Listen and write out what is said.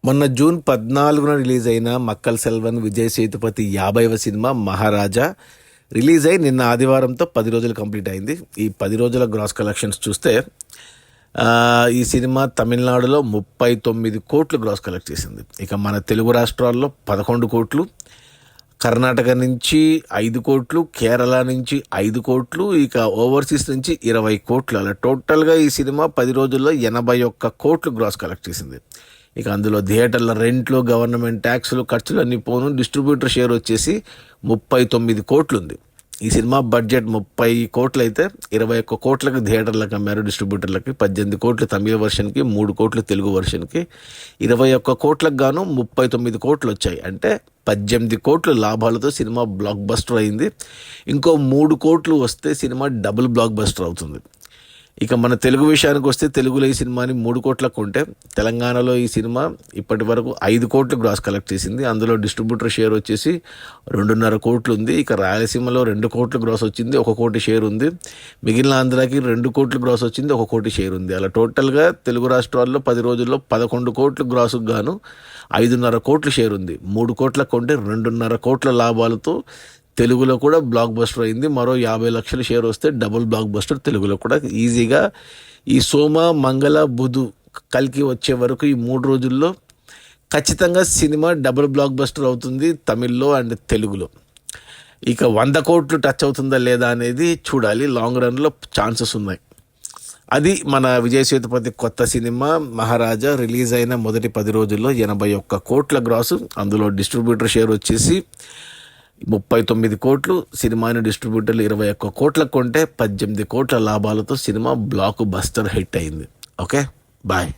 మొన్న June 14న release అయిన Makkal Selvan Vijay Sethupathi 50వ cinema మహారాజా release అయి నిన్న ఆదివారంతో 10 రోజులు కంప్లీట్ అయింది. ఈ 10 రోజుల గ్రాస్ కలెక్షన్స్ చూస్తే ఈ సినిమా తమిళనాడులో 39 కోట్లు గ్రాస్ కలెక్ట్ చేసింది. ఇక మన తెలుగు రాష్ట్రాల్లో 11 కోట్లు, కర్ణాటక నుంచి 5 కోట్లు, కేరళ నుంచి 5 కోట్లు, ఇక ఓవర్సీస్ నుంచి 20 కోట్లు. అలా టోటల్గా ఈ సినిమా 10 రోజుల్లో 81 కోట్లు గ్రాస్ కలెక్ట్ చేసింది. ఇక అందులో థియేటర్ల రెంట్లు, గవర్నమెంట్ ట్యాక్సులు, ఖర్చులు అన్నీ పోను. డిస్ట్రిబ్యూటర్ షేర్ వచ్చేసి 39 కోట్లు ఉంది. ఈ సినిమా బడ్జెట్ 30 కోట్లు అయితే 21 కోట్లకు థియేటర్లకు అమ్మారు డిస్ట్రిబ్యూటర్లకి. 18 కోట్లు తమిళ వర్షన్కి, 3 కోట్లు తెలుగు వర్షన్కి. 21 కోట్లకు గాను 39 కోట్లు వచ్చాయి. అంటే 18 కోట్లు లాభాలతో సినిమా బ్లాక్ బస్టర్ అయింది. ఇంకో 3 కోట్లు వస్తే సినిమా డబుల్ బ్లాక్ బస్టర్ అవుతుంది. ఇక మన తెలుగు విషయానికి వస్తే తెలుగులో ఈ సినిమాని 3 కోట్లకు కొంటే తెలంగాణలో ఈ సినిమా ఇప్పటి వరకు 5 కోట్లు గ్రాస్ కలెక్ట్ చేసింది. అందులో డిస్ట్రిబ్యూటర్ షేర్ వచ్చేసి 2.5 కోట్లు ఉంది. ఇక రాయలసీమలో 2 కోట్లు గ్రాస్ వచ్చింది, 1 కోటి షేర్ ఉంది. మిగిలిన ఆంధ్రాకి 2 కోట్లు గ్రాస్ వచ్చింది, 1 కోటి షేర్ ఉంది. అలా టోటల్గా తెలుగు రాష్ట్రాల్లో 10 రోజుల్లో 11 కోట్లు గ్రాసుకు గాను 5.5 కోట్లు షేర్ ఉంది. 3 కోట్లకు కొంటే 2.5 కోట్ల లాభాలతో తెలుగులో కూడా బ్లాక్ బస్టర్ అయింది. మరో 50 లక్షల షేర్ వస్తే డబుల్ బ్లాక్ బస్టర్ తెలుగులో కూడా ఈజీగా. ఈ సోమ, మంగళ, బుధు, కల్కి వచ్చే వరకు ఈ 3 రోజుల్లో ఖచ్చితంగా సినిమా డబుల్ బ్లాక్ బస్టర్ అవుతుంది తమిళ్లో అండ్ తెలుగులో. ఇక 100 కోట్లు టచ్ అవుతుందా లేదా అనేది చూడాలి. లాంగ్ రన్లో ఛాన్సెస్ ఉన్నాయి. అది మన విజయ్ సేతుపతి కొత్త సినిమా మహారాజా రిలీజ్ అయిన మొదటి 10 రోజుల్లో 81 కోట్ల గ్రాసు. అందులో డిస్ట్రిబ్యూటర్ షేర్ వచ్చేసి 39 కోట్లు. సినిమాని డిస్ట్రిబ్యూటర్లు 21 కోట్లకు కొంటే 18 కోట్ల లాభాలతో సినిమా బ్లాక్ బస్టర్ హిట్ అయింది. Okay, bye.